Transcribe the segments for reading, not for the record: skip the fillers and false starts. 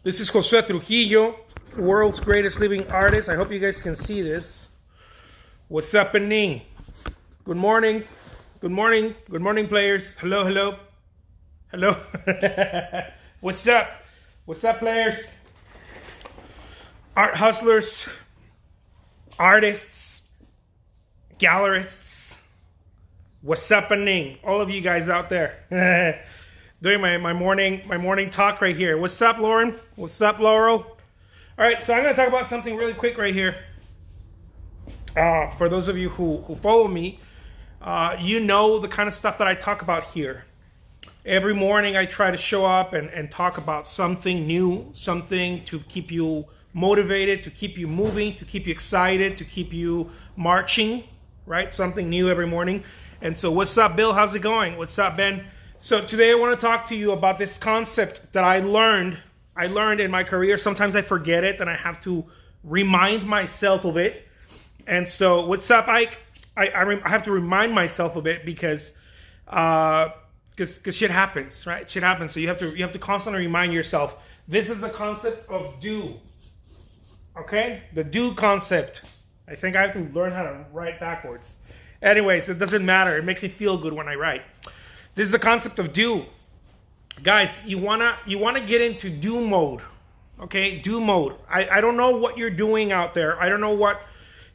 This is Jose Trujillo, world's greatest living artist. I hope you guys can see this. What's happening? Good morning. Good morning. Good morning, players. Hello, hello. Hello. What's up? What's up, players? Art hustlers, artists, gallerists. What's happening? All of you guys out there. Doing my morning talk right here. What's up, Lauren? What's up, Laurel? All right, so I'm going to talk about something really quick right here. For those of you who follow me, you know the kind of stuff that I talk about here. Every morning I try to show up and talk about something new, something to keep you motivated, to keep you moving, to keep you excited, to keep you marching, right? Something new every morning. And so what's up, Bill? How's it going? What's up, Ben? So today I want to talk to you about this concept that I learned in my career. Sometimes I forget it and I have to remind myself of it. And so what's up, Ike? I have to remind myself of it because shit happens, right? Shit happens. So you have to constantly remind yourself. This is the concept of do. Okay? The do concept. I think I have to learn how to write backwards. Anyways, it doesn't matter. It makes me feel good when I write. This is the concept of do. Guys, you wanna get into do mode. Okay? Do mode. I don't know what you're doing out there. I don't know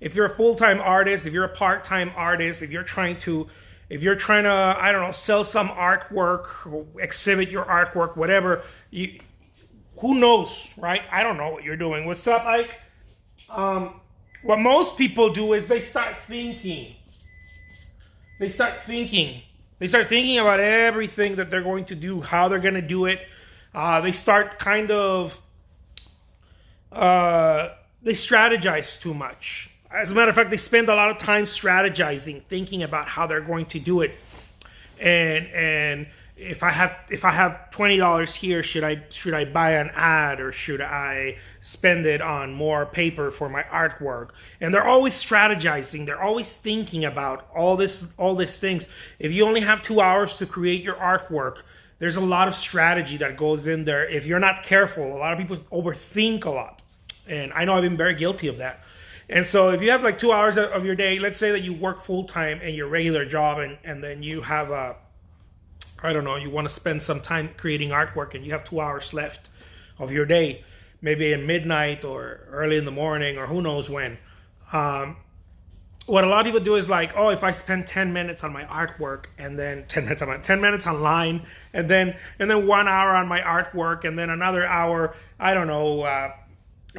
if you're a full-time artist, if you're a part-time artist, if you're trying to, I don't know, sell some artwork, exhibit your artwork, whatever. Who knows, right? I don't know what you're doing. What's up, Ike? What most people do is they start thinking. They start thinking about everything that they're going to do, how they're going to do it. They start kind of, they strategize too much. As a matter of fact, they spend a lot of time strategizing, thinking about how they're going to do it. And if I have $20 here, should I buy an ad or should I spend it on more paper for my artwork? And they're always strategizing. They're always thinking about all these things. If you only have 2 hours to create your artwork, there's a lot of strategy that goes in there. If you're not careful, a lot of people overthink a lot. And I know I've been very guilty of that. And so if you have like 2 hours of your day, let's say that you work full time in your regular job and then you have you want to spend some time creating artwork and you have 2 hours left of your day, maybe at midnight or early in the morning or who knows when. What a lot of people do is like, oh, if I spend 10 minutes on my artwork and then 10 minutes online and then 1 hour on my artwork and then another hour,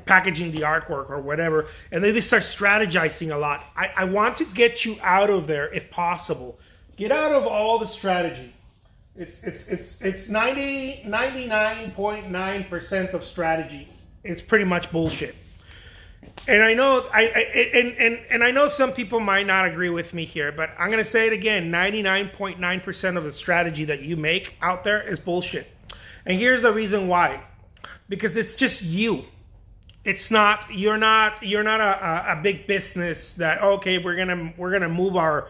packaging the artwork or whatever, and then they start strategizing a lot. I want to get you out of there if possible. Get out of all the strategy. It's 99.9% of strategy. It's pretty much bullshit. And I know I know some people might not agree with me here, but I'm gonna say it again: 99.9% of the strategy that you make out there is bullshit. And here's the reason why: because it's just you. It's not you're not a big business that okay we're gonna move our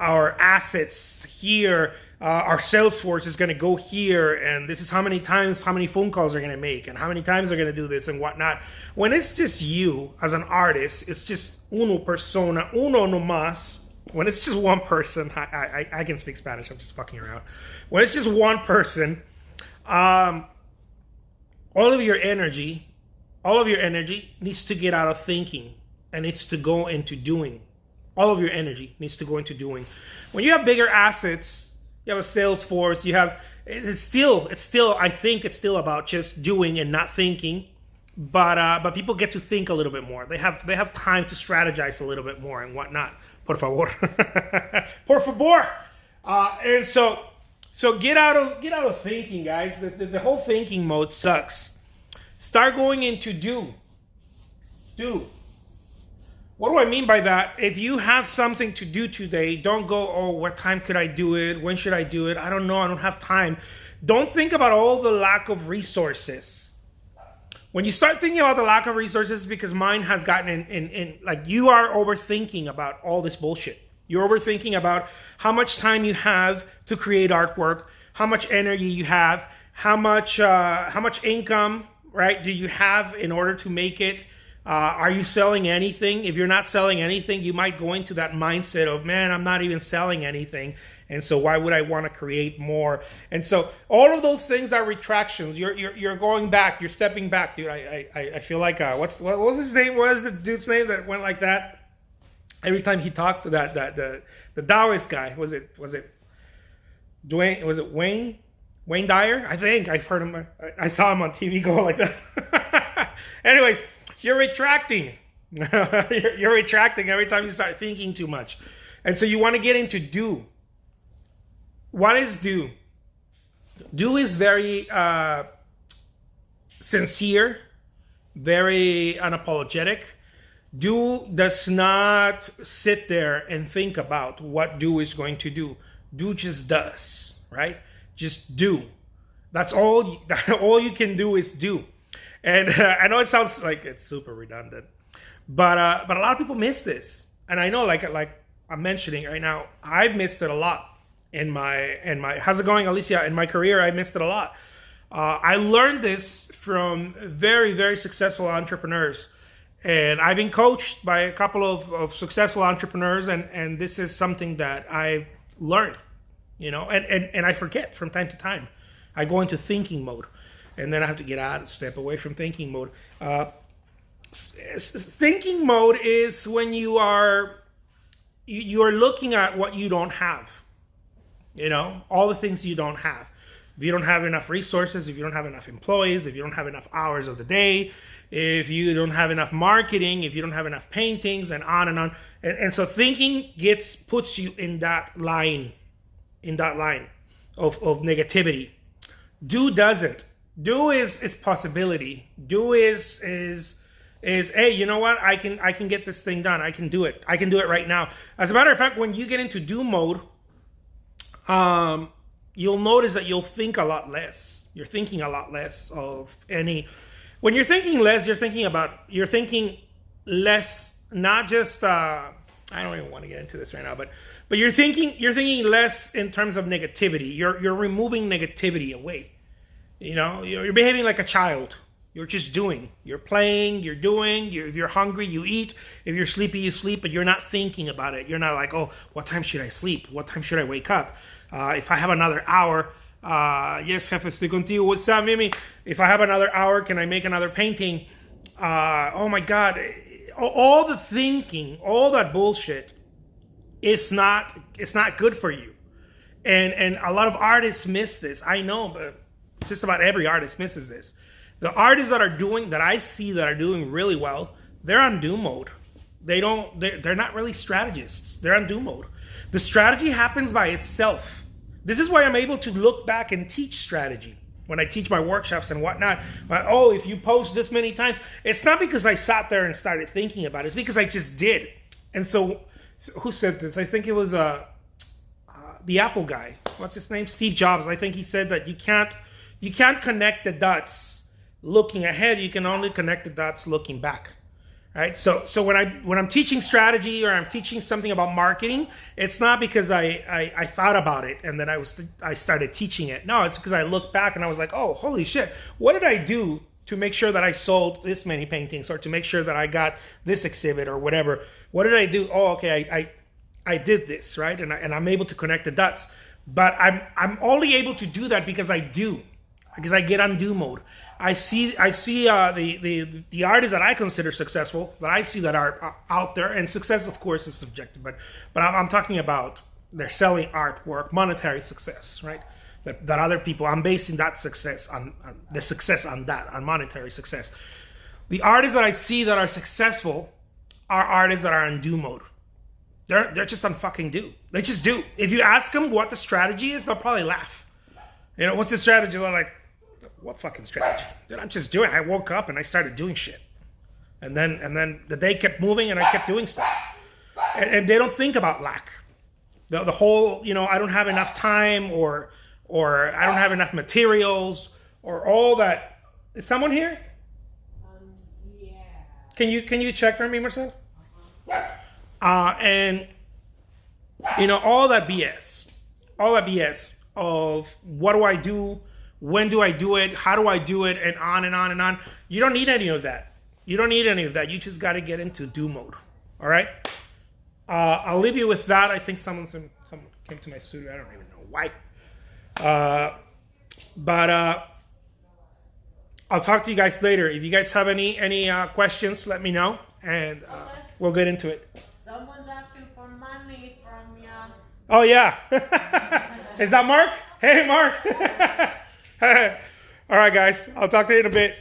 assets here. Our sales force is going to go here, and this is how many phone calls they're going to make, and how many times they're going to do this and whatnot. When it's just you as an artist, it's just uno persona, uno nomás. When it's just one person, I can speak Spanish. I'm just fucking around. When it's just one person, all of your energy needs to get out of thinking and needs to go into doing. All of your energy needs to go into doing. When you have bigger assets, you have a sales force, it's still I think it's still about just doing and not thinking. But people get to think a little bit more. They have time to strategize a little bit more and whatnot. Por favor. Por favor. And so get out of thinking, guys. The whole thinking mode sucks. Start going into do. Do. What do I mean by that? If you have something to do today, don't go, oh, what time could I do it? When should I do it? I don't know. I don't have time. Don't think about all the lack of resources. When you start thinking about the lack of resources, because mine has gotten in like you are overthinking about all this bullshit. You're overthinking about how much time you have to create artwork, how much energy you have, how much income, right, do you have in order to make it? Are you selling anything? If you're not selling anything, you might go into that mindset of, man, I'm not even selling anything. And so why would I want to create more? And so all of those things are retractions. You're going back. You're stepping back, dude. I feel like, what was his name? What was the dude's name that went like that? Every time he talked to the Taoist guy, was it Dwayne? Was it Wayne Dyer? I think I've heard him. I saw him on TV go like that. Anyways, you're retracting. You're retracting every time you start thinking too much. And so you want to get into do. What is do? Do is very sincere, very unapologetic. Do does not sit there and think about what do is going to do. Do just does, right? Just do. That's all. All you can do is do. And I know it sounds like it's super redundant, but a lot of people miss this. And I know, like I'm mentioning right now, I've missed it a lot in my. How's it going, Alicia? In my career, I missed it a lot. I learned this from very, very successful entrepreneurs. And I've been coached by a couple of successful entrepreneurs, and this is something that I learned, and I forget from time to time. I go into thinking mode, and then I have to get out and step away from thinking mode. Thinking mode is when you are looking at what you don't have, all the things you don't have. If you don't have enough resources, if you don't have enough employees, if you don't have enough hours of the day, if you don't have enough marketing, if you don't have enough paintings, and on and on. And so thinking puts you in that line of negativity. Do doesn't. Do is possibility. Do is hey, you know what? I can get this thing done. I can do it. I can do it right now. As a matter of fact, when you get into do mode, you'll notice that you'll think a lot less. You're thinking a lot less of any. When you're thinking less, you're thinking less, not just, I don't even want to get into this right now, but you're thinking less in terms of negativity. You're removing negativity away. You're behaving like a child. You're just doing. You're playing, you're doing. If you're hungry, you eat. If you're sleepy, you sleep, but you're not thinking about it. You're not like, oh, what time should I sleep? What time should I wake up? If I have another hour, yes, jefe, estoy contigo. What's up, Mimi? If I have another hour, can I make another painting? Oh my God. All the thinking, all that bullshit, it's not good for you. And a lot of artists miss this. I know, but just about every artist misses this. The artists that I see that are doing really well, they're on do mode. They're not really strategists. They're on do mode. The strategy happens by itself. This is why I'm able to look back and teach strategy when I teach my workshops and whatnot. Oh, if you post this many times, it's not because I sat there and started thinking about it. It's because I just did. And so who said this? I think it was the Apple guy. What's his name? Steve Jobs. I think he said that you can't connect the dots looking ahead. You can only connect the dots looking back. Right? So when I'm teaching strategy or I'm teaching something about marketing, it's not because I thought about it and then I started teaching it. No, it's because I looked back and I was like, oh, holy shit, what did I do to make sure that I sold this many paintings or to make sure that I got this exhibit or whatever? What did I do? Oh, okay, I did this, right? And I'm able to connect the dots. But I'm only able to do that because I get on do mode. I see the artists that I consider successful, that I see that are out there, and success, of course, is subjective, but I'm talking about they're selling artwork, monetary success, right? That other people, I'm basing that success on the success on monetary success. The artists that I see that are successful are artists that are on do mode. They're just on fucking do. They just do. If you ask them what the strategy is, they'll probably laugh. What's the strategy? They're like, what fucking strategy? Dude, I'm just doing. I woke up and I started doing shit, and then the day kept moving and I kept doing stuff, and they don't think about lack. The whole, I don't have enough time or I don't have enough materials or all that. Is someone here? Yeah. Can you check for me, Marcel? And all that BS of what do I do? when do I do it, how do I do it, and on and on and on. You don't need any of that. You don't need any of that. You just got to get into do mode. All right? I'll leave you with that. I think someone came to my studio. I don't even know why. But I'll talk to you guys later. If you guys have any questions, let me know, and we'll get into it. Someone's asking for money from you. Oh, yeah. Is that Mark? Hey, Mark. All right, guys. I'll talk to you in a bit.